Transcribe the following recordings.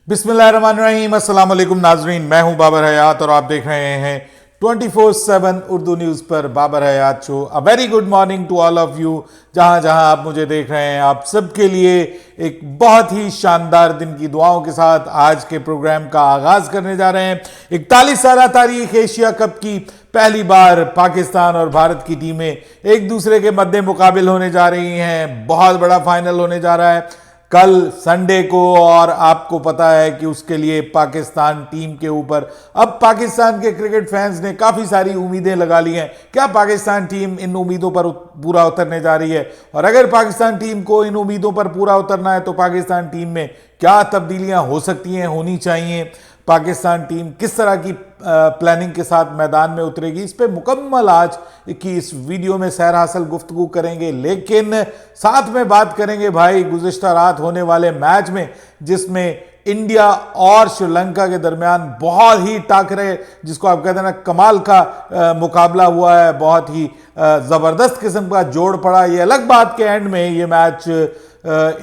बिस्मिल्लाहिर्रहमानिर्रहीम, अस्सलाम वालेकुम नाजरीन। मैं हूं बाबर हयात और आप देख रहे हैं 24/7 उर्दू न्यूज़ पर Babar Hayat show. A very good morning to all of you. जहां जहां आप मुझे देख रहे हैं, आप सबके लिए एक बहुत ही शानदार दिन की दुआओं के साथ आज के प्रोग्राम का आगाज करने जा रहे हैं। 41 साल तारीख एशिया कप की पहली बार पाकिस्तान और भारत की टीमें एक दूसरे के मद्दे मुकाबिल होने जा रही हैं। बहुत बड़ा फाइनल होने जा रहा है कल संडे को, और आपको पता है कि उसके लिए पाकिस्तान टीम के ऊपर अब पाकिस्तान के क्रिकेट फैंस ने काफ़ी सारी उम्मीदें लगा ली हैं। क्या पाकिस्तान टीम इन उम्मीदों पर पूरा उतरने जा रही है? और अगर पाकिस्तान टीम को इन उम्मीदों पर पूरा उतरना है तो पाकिस्तान टीम में क्या तब्दीलियां हो सकती हैं, होनी चाहिए? पाकिस्तान टीम किस तरह की प्लानिंग के साथ मैदान में उतरेगी, इस पे मुकम्मल आज की इस वीडियो में सैर हासिल गुफ्तगू करेंगे। लेकिन साथ में बात करेंगे भाई गुज़िश्ता रात होने वाले मैच में, जिसमें इंडिया और श्रीलंका के दरमियान बहुत ही टाकरे, जिसको आप कहते हैं ना कमाल का मुकाबला हुआ है। बहुत ही ज़बरदस्त किस्म का जोड़ पड़ा। ये अलग बात के एंड में ये मैच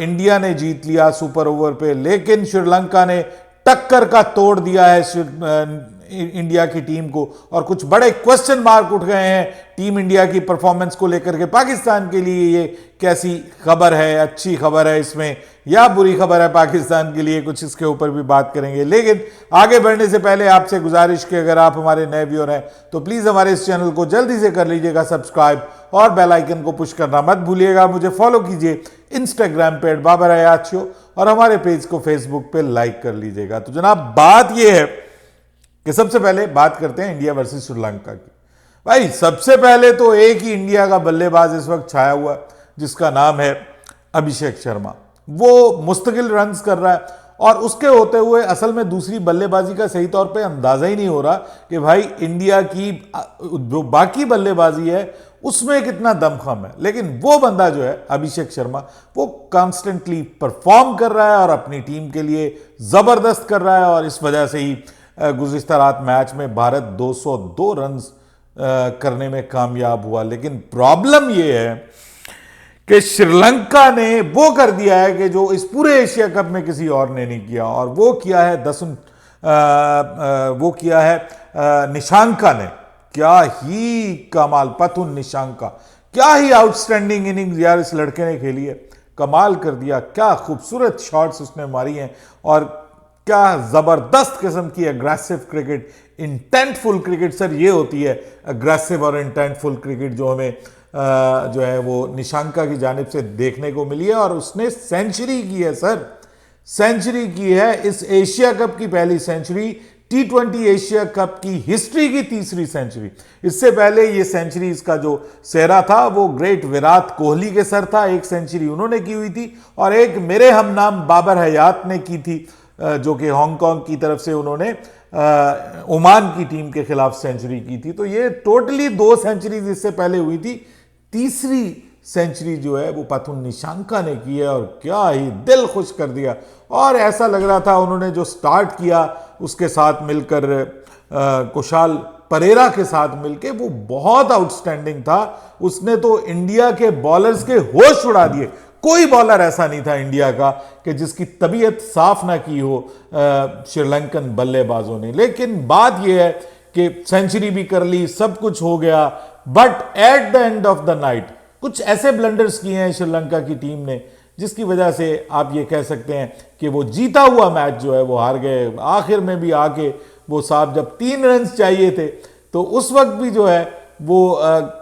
इंडिया ने जीत लिया सुपर ओवर पे, लेकिन श्रीलंका ने टक्कर का तोड़ दिया है इंडिया की टीम को, और कुछ बड़े क्वेश्चन मार्क उठ गए हैं टीम इंडिया की परफॉर्मेंस को लेकर के। पाकिस्तान के लिए ये कैसी खबर है, अच्छी खबर है इसमें या बुरी खबर है पाकिस्तान के लिए, कुछ इसके ऊपर भी बात करेंगे। लेकिन आगे बढ़ने से पहले आपसे गुजारिश कि अगर आप हमारे नए व्यूअर हैं तो प्लीज़ हमारे इस चैनल को जल्दी से कर लीजिएगा सब्सक्राइब, और बेल आइकन को पुश करना मत भूलिएगा। मुझे फॉलो कीजिए इंस्टाग्राम पे @बाबर हयात शो, और हमारे पेज को फेसबुक पे लाइक कर लीजिएगा। तो जनाब, बात यह है कि सबसे पहले बात करते हैं इंडिया वर्सेस श्रीलंका की। भाई सबसे पहले तो एक ही इंडिया का बल्लेबाज इस वक्त छाया हुआ है, जिसका नाम है अभिषेक शर्मा। वो मुस्तकिल रन्स कर रहा है, और उसके होते हुए असल में दूसरी बल्लेबाजी का सही तौर पे अंदाजा ही नहीं हो रहा कि भाई इंडिया की जो बाकी बल्लेबाजी है उसमें कितना दमखम है। लेकिन वो बंदा जो है अभिषेक शर्मा, वो कॉन्स्टेंटली परफॉर्म कर रहा है और अपनी टीम के लिए जबरदस्त कर रहा है, और इस वजह से ही गुज़िश्ता रात मैच में भारत 202 रन करने में कामयाब हुआ। लेकिन प्रॉब्लम यह है कि श्रीलंका ने वो कर दिया है कि जो इस पूरे एशिया कप में किसी और ने नहीं किया, और वो किया है निशांका ने। क्या ही कमाल, पथुन निशांका, क्या ही आउटस्टैंडिंग इनिंग्स यार इस लड़के ने खेली है। कमाल कर दिया, क्या खूबसूरत शॉट्स उसने मारी हैं, और क्या जबरदस्त किस्म की अग्रेसिव क्रिकेट, इंटेंटफुल क्रिकेट। सर ये होती है अग्रेसिव और इंटेंटफुल क्रिकेट जो हमें जो है वो निशांका की जानिब से देखने को मिली है, और उसने सेंचुरी की है सर, सेंचुरी की है। इस एशिया कप की पहली सेंचुरी, T20 एशिया कप की हिस्ट्री की तीसरी सेंचुरी। इससे पहले ये सेंचुरी इसका जो सेहरा था वो ग्रेट विराट कोहली के सर था। एक सेंचुरी उन्होंने की हुई थी, और एक मेरे हम नाम बाबर हयात ने की थी, जो कि हांगकांग की तरफ से उन्होंने ओमान की टीम के खिलाफ सेंचुरी की थी। तो ये टोटली 2 सेंचुरीज इससे पहले हुई थी। तीसरी सेंचुरी जो है वो पथुन निशांका ने की है, और क्या ही दिल खुश कर दिया। और ऐसा लग रहा था उन्होंने जो स्टार्ट किया उसके साथ मिलकर कुशाल परेरा के साथ मिलके, वो बहुत आउटस्टैंडिंग था। उसने तो इंडिया के बॉलर्स के होश उड़ा दिए। कोई बॉलर ऐसा नहीं था इंडिया का कि जिसकी तबीयत साफ ना की हो श्रीलंकन बल्लेबाजों ने। लेकिन बात यह है कि सेंचुरी भी कर ली, सब कुछ हो गया, but at the end of the night कुछ ऐसे ब्लंडर्स किए हैं श्रीलंका की टीम ने, जिसकी वजह से आप ये कह सकते हैं कि वो जीता हुआ मैच जो है वो हार गए। आखिर में भी आके वो साहब जब 3 रन चाहिए थे, तो उस वक्त भी जो है वो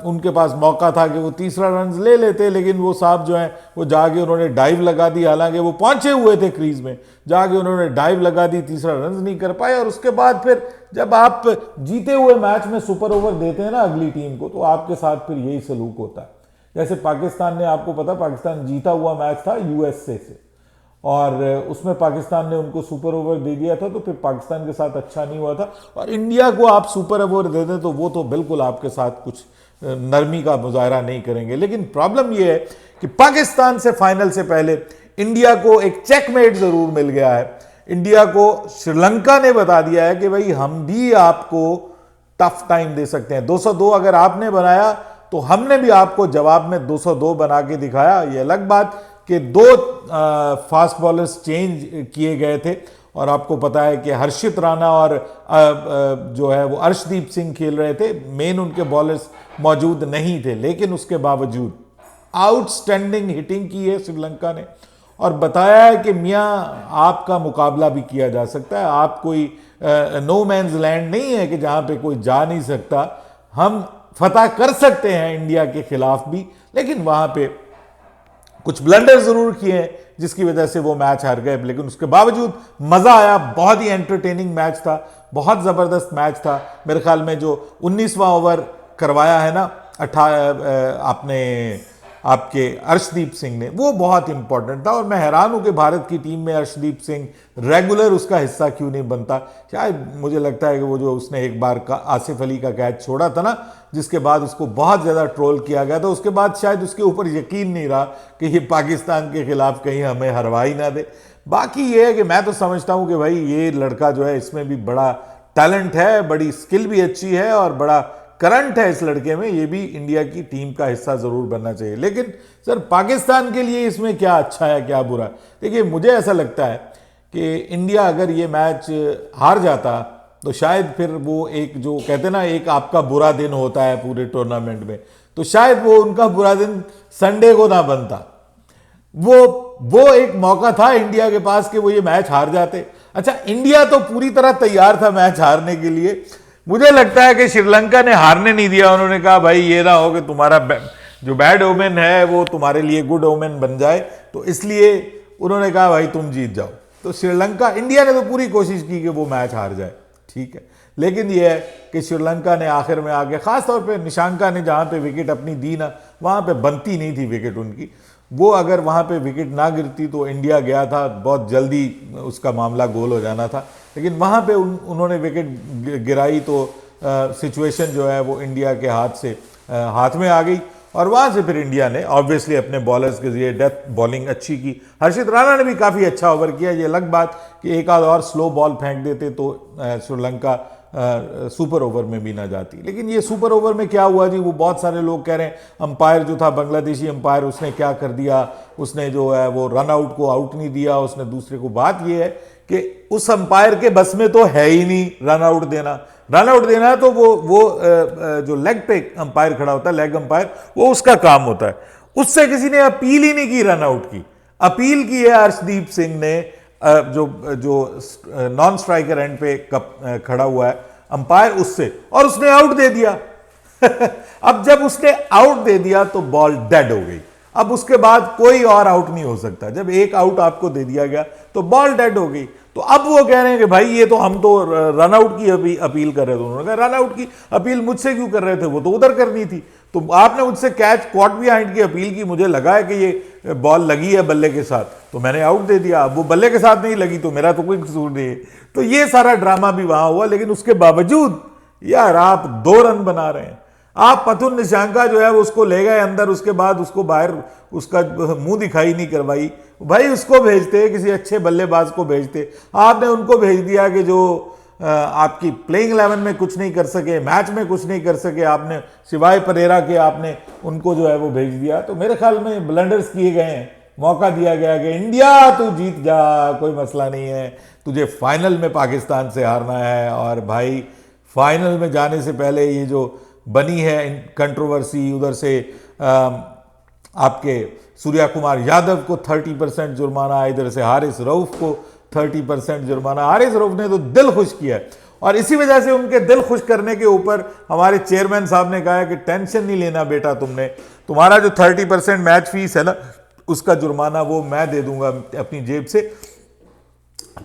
उनके पास मौका था कि वो तीसरा रन ले लेते, लेकिन वो साहब जो है वो जाके उन्होंने डाइव लगा दी। हालांकि वो पहुंचे हुए थे क्रीज में, जाके उन्होंने डाइव लगा दी, तीसरा रन नहीं कर पाए। और उसके बाद फिर जब आप जीते हुए मैच में सुपर ओवर देते हैं ना अगली टीम को, तो आपके साथ फिर यही सलूक होता है। जैसे पाकिस्तान ने, आपको पता, पाकिस्तान जीता हुआ मैच था यूएसए से, और उसमें पाकिस्तान ने उनको सुपर ओवर दे दिया था, तो फिर पाकिस्तान के साथ अच्छा नहीं हुआ था। और इंडिया को आप सुपर ओवर दे दें तो वो तो बिल्कुल आपके साथ कुछ नरमी का मुजाहरा नहीं करेंगे। लेकिन प्रॉब्लम ये है कि पाकिस्तान से फाइनल से पहले इंडिया को एक चेकमेट जरूर मिल गया है। इंडिया को श्रीलंका ने बता दिया है कि भाई हम भी आपको टफ टाइम दे सकते हैं। 202 अगर आपने बनाया तो हमने भी आपको जवाब में 202 बना के दिखाया। ये अलग बात कि दो फास्ट बॉलर्स चेंज किए गए थे और आपको पता है कि हर्षित राणा और जो है वो अर्शदीप सिंह खेल रहे थे, मेन उनके बॉलर्स मौजूद नहीं थे, लेकिन उसके बावजूद आउटस्टैंडिंग हिटिंग की है श्रीलंका ने और बताया है कि मियाँ आपका मुकाबला भी किया जा सकता है, आप कोई नो मैन्स लैंड नहीं है कि जहां पे कोई जा नहीं सकता, हम फतह कर सकते हैं इंडिया के खिलाफ भी, लेकिन वहां पे कुछ ब्लंडर जरूर किए हैं जिसकी वजह से वो मैच हार गए, लेकिन उसके बावजूद मजा आया, बहुत ही एंटरटेनिंग मैच था, बहुत जबरदस्त मैच था। मेरे ख्याल में जो 19वां ओवर करवाया है ना आपने आपके अर्शदीप सिंह ने, वो बहुत इंपॉर्टेंट था और मैं हैरान हूं कि भारत की टीम में अर्शदीप सिंह रेगुलर उसका हिस्सा क्यों नहीं बनता। शायद मुझे लगता है कि वो जो उसने एक बार का आसिफ अली का कैच छोड़ा था ना, जिसके बाद उसको बहुत ज़्यादा ट्रोल किया गया था, उसके बाद शायद उसके ऊपर यकीन नहीं रहा कि ये पाकिस्तान के खिलाफ कहीं हमें हरवा ही ना दे। बाकी ये है कि मैं तो समझता हूँ कि भाई ये लड़का जो है इसमें भी बड़ा टैलेंट है, बड़ी स्किल भी अच्छी है और बड़ा करंट है इस लड़के में, ये भी इंडिया की टीम का हिस्सा जरूर बनना चाहिए। लेकिन सर पाकिस्तान के लिए इसमें क्या अच्छा है क्या बुरा? देखिए मुझे ऐसा लगता है कि इंडिया अगर ये मैच हार जाता तो शायद फिर वो एक जो कहते ना एक आपका बुरा दिन होता है पूरे टूर्नामेंट में, तो शायद वो उनका बुरा दिन संडे को ना बनता। वो एक मौका था इंडिया के पास कि वो ये मैच हार जाते। अच्छा, इंडिया तो पूरी तरह तैयार था मैच हारने के लिए। मुझे लगता है कि श्रीलंका ने हारने नहीं दिया, उन्होंने कहा भाई ये ना हो कि तुम्हारा जो बैड ओमेन है वो तुम्हारे लिए गुड ओमेन बन जाए, तो इसलिए उन्होंने कहा भाई तुम जीत जाओ। तो श्रीलंका, इंडिया ने तो पूरी कोशिश की कि वो मैच हार जाए, ठीक है, लेकिन यह है कि श्रीलंका ने आखिर में आके, खासतौर पे निशांका ने जहां पे विकेट अपनी दी ना, वहां पे बनती नहीं थी विकेट उनकी, वो अगर वहां पे विकेट ना गिरती तो इंडिया गया था, बहुत जल्दी उसका मामला गोल हो जाना था, लेकिन वहां पे उन्होंने विकेट गिराई तो सिचुएशन जो है वो इंडिया के हाथ में आ गई और वहां से फिर इंडिया ने ऑब्वियसली अपने बॉलर्स के जरिए डेथ बॉलिंग अच्छी की। हर्षित राणा ने भी काफ़ी अच्छा ओवर किया, ये अलग बात कि एक आध और स्लो बॉल फेंक देते तो श्रीलंका सुपर ओवर में भी ना जाती। लेकिन ये सुपर ओवर में क्या हुआ जी, वो बहुत सारे लोग कह रहे हैं अंपायर जो था बांग्लादेशी अंपायर, उसने क्या कर दिया, उसने जो है वो रन आउट को आउट नहीं दिया, उसने दूसरे को। बात ये है कि उस अंपायर के बस में तो है ही नहीं रन आउट देना। रन आउट देना है तो वो जो लेग पे अंपायर खड़ा होता है, लेग अंपायर, वो उसका काम होता है। उससे किसी ने अपील ही नहीं की रन आउट की। अपील की है अर्शदीप सिंह ने, जो नॉन स्ट्राइकर एंड पे खड़ा हुआ है अंपायर, उससे, और उसने आउट दे दिया। अब जब उसने आउट दे दिया तो बॉल डेड हो गई। अब उसके बाद कोई और आउट नहीं हो सकता। जब एक आउट आपको दे दिया गया तो बॉल डेड हो गई। तो अब वो कह रहे हैं कि भाई ये तो हम तो रन आउट की अपील कर रहे थे। उन्होंने कहा रन आउट की अपील मुझसे क्यों कर रहे थे, वो तो उधर करनी थी। तो आपने मुझसे कैच कॉट बिहाइंड की अपील की, मुझे लगा है कि ये बॉल लगी है बल्ले के साथ, तो मैंने आउट दे दिया। अब वो बल्ले के साथ नहीं लगी तो मेरा तो कोई कसूर नहीं है। तो ये सारा ड्रामा भी वहां हुआ, लेकिन उसके बावजूद यार आप 2 रन बना रहे हैं। आप पथुन निशांका जो है उसको ले गए अंदर, उसके बाद उसको बाहर उसका मुंह दिखाई नहीं करवाई। भाई उसको भेजते, किसी अच्छे बल्लेबाज को भेजते। आपने उनको भेज दिया कि जो आपकी प्लेइंग 11 में कुछ नहीं कर सके, मैच में कुछ नहीं कर सके, आपने सिवाय परेरा के आपने उनको जो है वो भेज दिया। तो मेरे ख्याल में ब्लंडर्स किए गए हैं। मौका दिया गया कि इंडिया तू जीत जा, कोई मसला नहीं है, तुझे फाइनल में पाकिस्तान से हारना है। और भाई फाइनल में जाने से पहले ये जो बनी है कंट्रोवर्सी, उधर से आपके सूर्या कुमार यादव को 30% जुर्माना, इधर से हारिस रऊफ को 30% जुर्माना। हारिस रऊफ ने तो दिल खुश किया है और इसी वजह से उनके दिल खुश करने के ऊपर हमारे चेयरमैन साहब ने कहा है कि टेंशन नहीं लेना बेटा, तुम्हारा जो 30% मैच फीस है ना, उसका जुर्माना वो मैं दे दूंगा अपनी जेब से।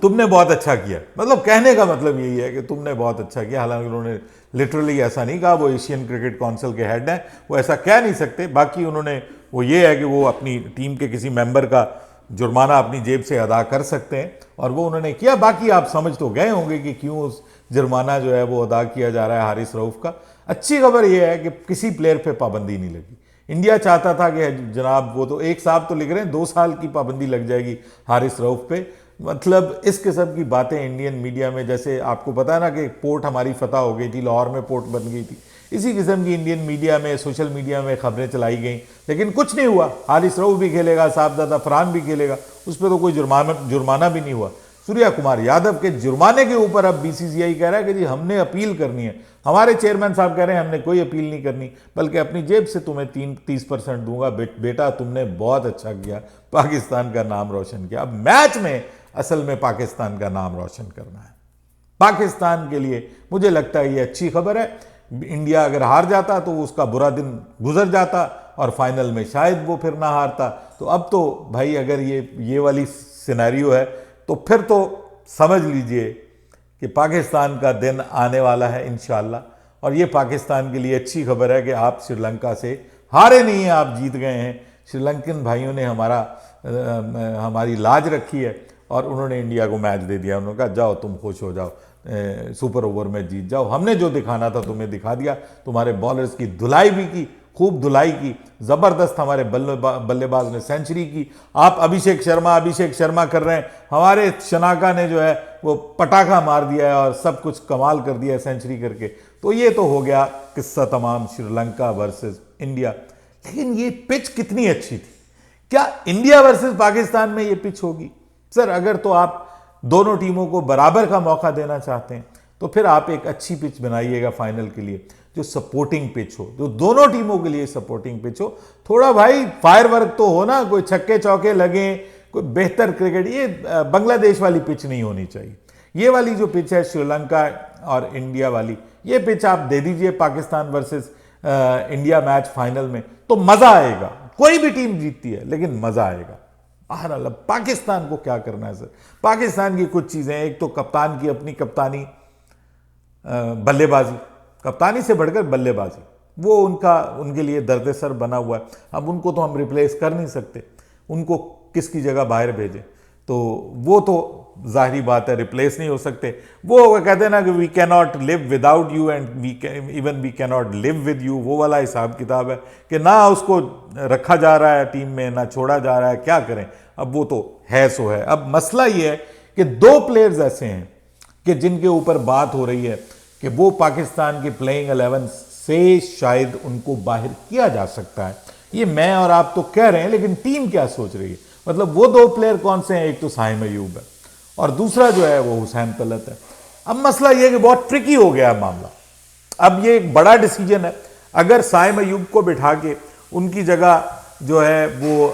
तुमने बहुत अच्छा किया। मतलब कहने का मतलब यही है कि तुमने बहुत अच्छा किया। हालांकि उन्होंने लिटरली ऐसा नहीं कहा, वो एशियन क्रिकेट काउंसिल के हेड हैं, वो ऐसा कह नहीं सकते। बाकी उन्होंने वो ये है कि वो अपनी टीम के किसी मेंबर का जुर्माना अपनी जेब से अदा कर सकते हैं और वो उन्होंने किया। बाकी आप समझ तो गए होंगे कि क्यों उस जुर्माना जो है वो अदा किया जा रहा है हारिस रऊफ का। अच्छी खबर यह है कि किसी प्लेयर पे पाबंदी नहीं लगी। इंडिया चाहता था कि जनाब वो तो एक साहब तो लिख रहे हैं 2 साल की पाबंदी लग जाएगी हारिस रऊफ पे। मतलब इस किस्म की बातें इंडियन मीडिया में, जैसे आपको पता है ना कि पोर्ट हमारी फतह हो गई थी, लाहौर में पोर्ट बन गई थी, इसी किस्म की इंडियन मीडिया में, सोशल मीडिया में खबरें चलाई गई, लेकिन कुछ नहीं हुआ। हारिस रऊफ भी खेलेगा, साहबजादा फरहान भी खेलेगा, उस पर तो कोई जुर्माना भी नहीं हुआ। सूर्या कुमार यादव के जुर्माने के ऊपर अब बीसीसीआई कह रहा है कि जी हमने अपील करनी है। हमारे चेयरमैन साहब कह रहे हैं हमने कोई अपील नहीं करनी, बल्कि अपनी जेब से तुम्हें 30% दूंगा। बेटा तुमने बहुत अच्छा किया, पाकिस्तान का नाम रोशन किया। अब मैच में असल में पाकिस्तान का नाम रोशन करना है। पाकिस्तान के लिए मुझे लगता है ये अच्छी खबर है। इंडिया अगर हार जाता तो उसका बुरा दिन गुजर जाता और फाइनल में शायद वो फिर ना हारता। तो अब तो भाई अगर ये वाली सिनेरियो है तो फिर तो समझ लीजिए कि पाकिस्तान का दिन आने वाला है इंशाअल्लाह। और ये पाकिस्तान के लिए अच्छी खबर है कि आप श्रीलंका से हारे नहीं हैं, आप जीत गए हैं। श्रीलंकन भाइयों ने हमारी लाज रखी है और उन्होंने इंडिया को मैच दे दिया। उन्होंने कहा जाओ तुम खुश हो जाओ, सुपर ओवर में जीत जाओ। हमने जो दिखाना था तुम्हें दिखा दिया। तुम्हारे बॉलर्स की धुलाई भी की, खूब धुलाई की, जबरदस्त हमारे बल्लेबाज ने सेंचुरी की। आप अभिषेक शर्मा कर रहे हैं, हमारे शनाका ने जो है वो पटाखा मार दिया है और सब कुछ कमाल कर दिया है सेंचुरी करके। तो ये तो हो गया किस्सा तमाम श्रीलंका वर्सेस इंडिया। लेकिन ये पिच कितनी अच्छी थी। क्या इंडिया वर्सेस पाकिस्तान में ये पिच होगी? सर अगर तो आप दोनों टीमों को बराबर का मौका देना चाहते हैं तो फिर आप एक अच्छी पिच बनाइएगा फाइनल के लिए, जो सपोर्टिंग पिच हो, जो दोनों टीमों के लिए सपोर्टिंग पिच हो। थोड़ा भाई फायरवर्क तो हो ना, कोई छक्के चौके लगे, कोई बेहतर क्रिकेट। ये बांग्लादेश वाली पिच नहीं होनी चाहिए। ये वाली जो पिच है श्रीलंका और इंडिया वाली, ये पिच आप दे दीजिए Pakistan versus India match final में, तो मजा आएगा। कोई भी टीम जीतती है लेकिन मजा आएगा। बहरहाल अब पाकिस्तान को क्या करना है सर? पाकिस्तान की कुछ चीजें, एक तो कप्तान की अपनी कप्तानी, बल्लेबाजी, कप्तानी से बढ़कर बल्लेबाजी, वो उनके लिए दर्द सर बना हुआ है। अब उनको तो हम रिप्लेस कर नहीं सकते, उनको किसकी जगह बाहर भेजें? तो वो तो जाहिरी बात है रिप्लेस नहीं हो सकते। वो कहते हैं ना कि we can not live without you and we can not live with you. वो वाला हिसाब किताब है कि ना उसको रखा जा रहा है टीम में, ना छोड़ा जा रहा है, क्या करें? अब वो तो है सो है। अब मसला ये है कि दो प्लेयर्स ऐसे हैं कि जिनके ऊपर बात हो रही है कि वो पाकिस्तान के प्लेइंग 11 से शायद उनको बाहर किया जा सकता है। ये मैं और आप तो कह रहे हैं, लेकिन टीम क्या सोच रही है? मतलब वो दो प्लेयर कौन से हैं? एक तो साइम अयूब है और दूसरा जो है वो हुसैन तलत है। अब मसला ये है कि बहुत ट्रिकी हो गया है मामला। अब ये एक बड़ा डिसीजन है। अगर साइम अयूब को बिठा के उनकी जगह जो है वो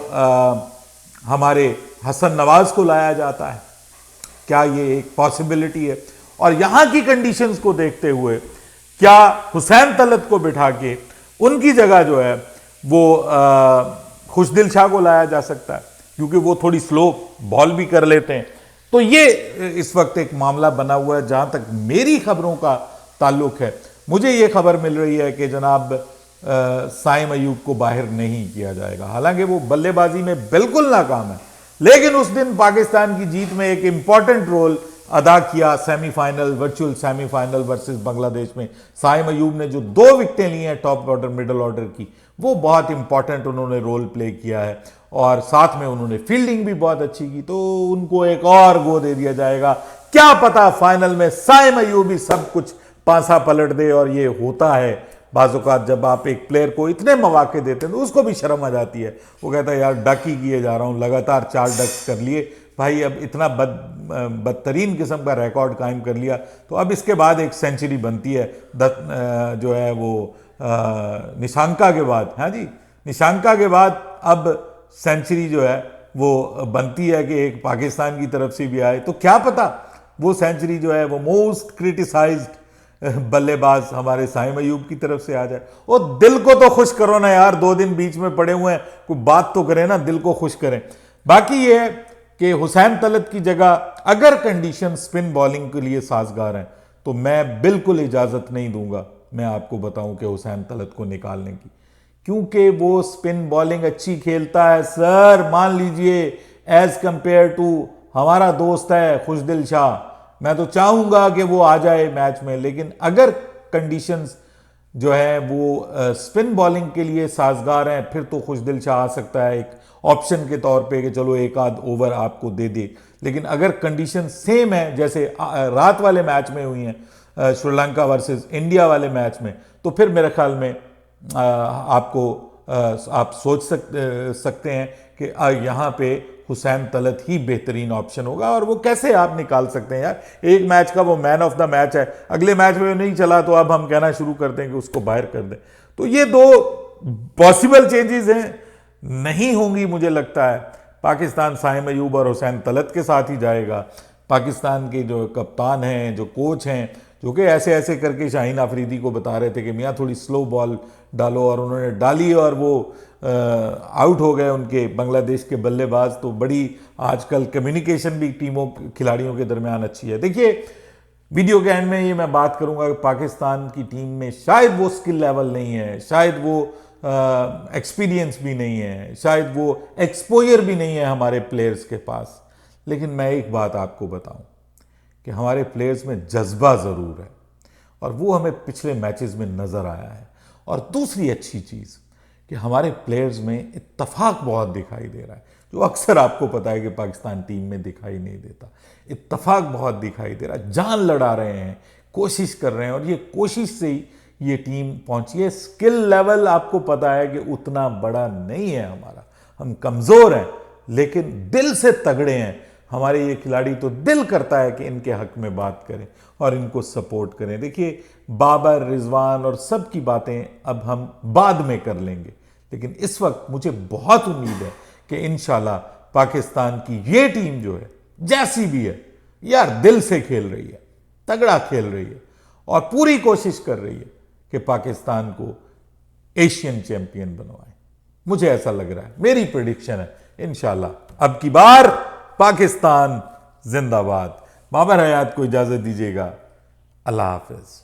हमारे हसन नवाज को लाया जाता है, क्या ये एक पॉसिबिलिटी है? और यहां की कंडीशंस को देखते हुए क्या हुसैन तलत को बिठा के उनकी जगह जो है वो खुशदिल शाह को लाया जा सकता है, क्योंकि वो थोड़ी स्लो बॉल भी कर लेते हैं। तो ये इस वक्त एक मामला बना हुआ है। जहां तक मेरी खबरों का ताल्लुक है, मुझे ये खबर मिल रही है कि जनाब साइम अयूब को बाहर नहीं किया जाएगा। हालांकि वो बल्लेबाजी में बिल्कुल नाकाम है, लेकिन उस दिन पाकिस्तान की जीत में एक इंपॉर्टेंट रोल अदा किया। Semifinal, virtual semifinal versus Bangladesh में साइम अयूब ने जो 2 विकेटें ली हैं टॉप ऑर्डर मिडिल ऑर्डर की, वो बहुत इंपॉर्टेंट उन्होंने रोल प्ले किया है। और साथ में उन्होंने फील्डिंग भी बहुत अच्छी की, तो उनको एक और गो दे दिया जाएगा। क्या पता फाइनल में साइम अयूब ही सब कुछ पासा पलट दे। और ये होता है बाज़-औक़ात, जब आप एक प्लेयर को इतने मौके देते हैं तो उसको भी शर्म आ जाती है। वो कहता है यार डक ही किए जा रहा हूँ, लगातार 4 डक्स कर लिए भाई, अब इतना बदतरीन किस्म का रिकॉर्ड कायम कर लिया, तो अब इसके बाद एक सेंचुरी बनती है जो है वो निशांका के बाद। हाँ जी, निशांका के बाद अब सेंचुरी जो है वो बनती है कि एक पाकिस्तान की तरफ से भी आए। तो क्या पता वो सेंचुरी जो है वो मोस्ट क्रिटिसाइज्ड बल्लेबाज हमारे साइम अयूब की तरफ से आ जाए। और दिल को तो खुश करो ना यार, 2 दिन बीच में पड़े हुए हैं, कोई बात तो करें ना, दिल को खुश करें। बाकी ये है कि हुसैन तलत की जगह अगर कंडीशन स्पिन बॉलिंग के लिए साजगार हैं तो मैं बिल्कुल इजाजत नहीं दूंगा, मैं आपको बताऊं कि हुसैन तलत को निकालने की, क्योंकि वो स्पिन बॉलिंग अच्छी खेलता है सर। मान लीजिए एज कंपेयर टू हमारा दोस्त है खुशदिल शाह, मैं तो चाहूंगा कि वो आ जाए मैच में, लेकिन अगर कंडीशंस जो है वो स्पिन बॉलिंग के लिए साजगार हैं फिर तो खुशदिल शाह आ सकता है एक ऑप्शन के तौर पे कि चलो एक आध ओवर आपको दे दे। लेकिन अगर कंडीशन सेम है जैसे रात वाले मैच में हुई हैं, श्रीलंका वर्सेस इंडिया वाले मैच में, तो फिर मेरे ख्याल में आप सोच सकते हैं कि यहाँ पे हुसैन तलत ही बेहतरीन ऑप्शन होगा। और वो कैसे आप निकाल सकते हैं यार, एक मैच का वो मैन ऑफ द मैच है, अगले मैच में नहीं चला तो अब हम कहना शुरू कर दें कि उसको बाहर कर दें। तो ये दो पॉसिबल चेंजेस हैं, नहीं होंगी मुझे लगता है। पाकिस्तान साइम अयूब और हुसैन तलत के साथ ही जाएगा। पाकिस्तान के जो कप्तान हैं, जो कोच हैं, जो कि ऐसे ऐसे करके शाहीन अफरीदी को बता रहे थे कि मियाँ थोड़ी स्लो बॉल डालो, और उन्होंने डाली और वो आउट हो गए उनके बांग्लादेश के बल्लेबाज। तो बड़ी आजकल कम्युनिकेशन भी टीमों खिलाड़ियों के दरमियान अच्छी है। देखिए, वीडियो के एंड में ये मैं बात करूंगा कि पाकिस्तान की टीम में शायद वो स्किल लेवल नहीं है, शायद वो एक्सपीरियंस भी नहीं है, शायद वो एक्सपोजर भी नहीं है हमारे प्लेयर्स के पास। लेकिन मैं एक बात आपको बताऊं कि हमारे प्लेयर्स में जज्बा ज़रूर है, और वो हमें पिछले मैचेस में नज़र आया है। और दूसरी अच्छी चीज़ कि हमारे प्लेयर्स में इत्तेफाक बहुत दिखाई दे रहा है, जो अक्सर आपको पता है कि पाकिस्तान टीम में दिखाई नहीं देता। इत्तेफाक बहुत दिखाई दे रहा है, जान लड़ा रहे हैं, कोशिश कर रहे हैं, और ये कोशिश से ही ये टीम पहुंची है। स्किल लेवल आपको पता है कि उतना बड़ा नहीं है हमारा, हम कमज़ोर हैं, लेकिन दिल से तगड़े हैं हमारे ये खिलाड़ी। तो दिल करता है कि इनके हक में बात करें और इनको सपोर्ट करें। देखिए, बाबर, रिजवान और सब की बातें अब हम बाद में कर लेंगे, लेकिन इस वक्त मुझे बहुत उम्मीद है कि इंशाल्लाह पाकिस्तान की ये टीम जो है, जैसी भी है यार, दिल से खेल रही है, तगड़ा खेल रही है, और पूरी कोशिश कर रही है कि पाकिस्तान को एशियन चैंपियन बनवाए। मुझे ऐसा लग रहा है, मेरी प्रेडिक्शन है इंशाल्लाह अब की बार पाकिस्तान जिंदाबाद। बाबर हयात को इजाजत दीजिएगा। अल्लाह हाफिज।